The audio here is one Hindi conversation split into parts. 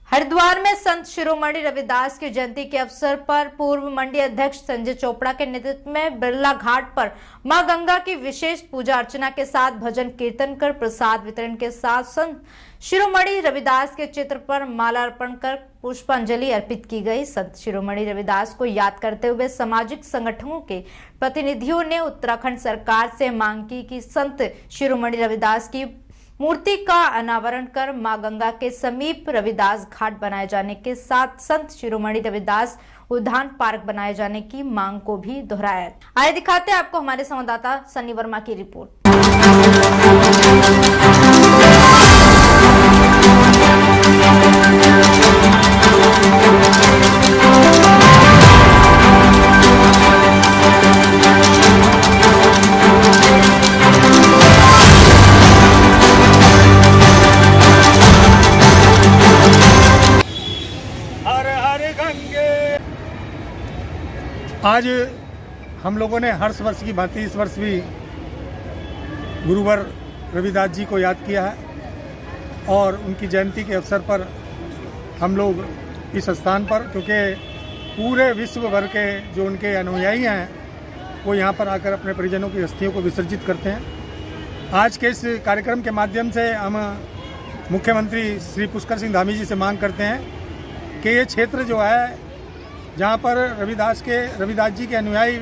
हरिद्वार में संत शिरोमणि रविदास की जयंती के अवसर पर पूर्व मंडी अध्यक्ष संजय चोपड़ा के नेतृत्व में बिरला घाट पर मां गंगा की विशेष पूजा अर्चना के साथ भजन कीर्तन कर प्रसाद वितरण के साथ संत शिरोमणि रविदास के चित्र पर माला अर्पण कर पुष्पांजलि अर्पित की गई। संत शिरोमणि रविदास को याद करते हुए सामाजिक संगठनों के प्रतिनिधियों ने उत्तराखंड सरकार से मांग की कि संत शिरोमणि रविदास की मूर्ति का अनावरण कर मां गंगा के समीप रविदास घाट बनाए जाने के साथ संत शिरोमणि रविदास उद्यान पार्क बनाए जाने की मांग को भी दोहराया। आइए दिखाते हैं आपको हमारे संवाददाता सनी वर्मा की रिपोर्ट। आज हम लोगों ने हर वर्ष की भांति इस वर्ष भी गुरुवर रविदास जी को याद किया है और उनकी जयंती के अवसर पर हम लोग इस स्थान पर, क्योंकि पूरे विश्व भर के जो उनके अनुयायी हैं वो यहाँ पर आकर अपने परिजनों की अस्थियों को विसर्जित करते हैं। आज के इस कार्यक्रम के माध्यम से हम मुख्यमंत्री श्री पुष्कर सिंह धामी जी से मांग करते हैं कि ये क्षेत्र जो है जहाँ पर रविदास जी के अनुयायी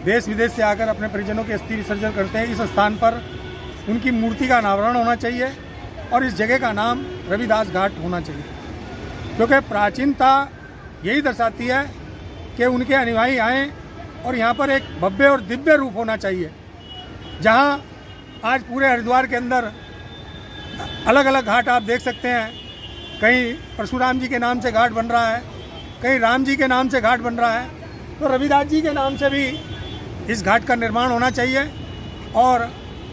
देश विदेश से आकर अपने परिजनों के अस्थि विसर्जन करते हैं, इस स्थान पर उनकी मूर्ति का अनावरण होना चाहिए और इस जगह का नाम रविदास घाट होना चाहिए, क्योंकि प्राचीनता यही दर्शाती है कि उनके अनुयायी आएँ और यहाँ पर एक भव्य और दिव्य रूप होना चाहिए। जहाँ आज पूरे हरिद्वार के अंदर अलग अलग घाट आप देख सकते हैं, कहीं परशुराम जी के नाम से घाट बन रहा है, कहीं राम जी के नाम से घाट बन रहा है, तो रविदास जी के नाम से भी इस घाट का निर्माण होना चाहिए। और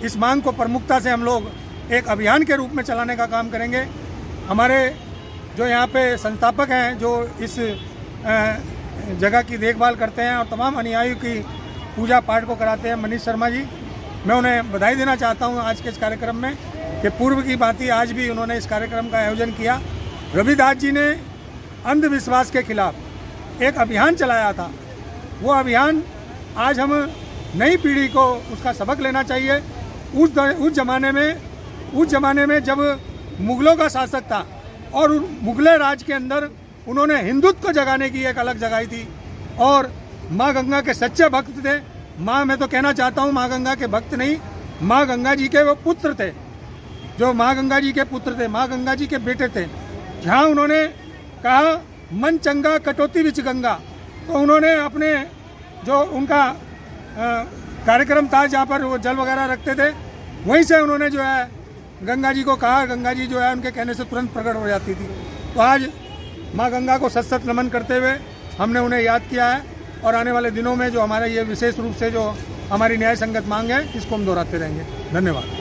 इस मांग को प्रमुखता से हम लोग एक अभियान के रूप में चलाने का काम करेंगे। हमारे जो यहाँ पे संस्थापक हैं, जो इस जगह की देखभाल करते हैं और तमाम अनुयायियों की पूजा पाठ को कराते हैं, मनीष शर्मा जी, मैं उन्हें बधाई देना चाहता हूँ आज के इस कार्यक्रम में कि पूर्व की भांति आज भी उन्होंने इस कार्यक्रम का आयोजन किया। रविदास जी ने अंधविश्वास के खिलाफ एक अभियान चलाया था। वो अभियान आज हम नई पीढ़ी को उसका सबक लेना चाहिए। उस जमाने में जब मुगलों का शासक था और मुगले राज के अंदर उन्होंने हिंदुत्व को जगाने की एक अलग जगाई थी और माँ गंगा के सच्चे भक्त थे। मैं तो कहना चाहता हूँ माँ गंगा के भक्त नहीं, माँ गंगा जी के वो पुत्र थे, जो माँ गंगा जी के पुत्र थे, माँ गंगा जी के बेटे थे। जहाँ उन्होंने कहा मन चंगा कटौती विच गंगा, तो उन्होंने अपने जो उनका कार्यक्रम था जहाँ पर वो जल वगैरह रखते थे, वहीं से उन्होंने जो है गंगा जी को कहा, गंगा जी जो है उनके कहने से तुरंत प्रकट हो जाती थी। तो आज माँ गंगा को सत नमन करते हुए हमने उन्हें याद किया है और आने वाले दिनों में जो हमारा ये विशेष रूप से जो हमारी न्याय संगत मांग है, इसको हम दोहराते रहेंगे। धन्यवाद।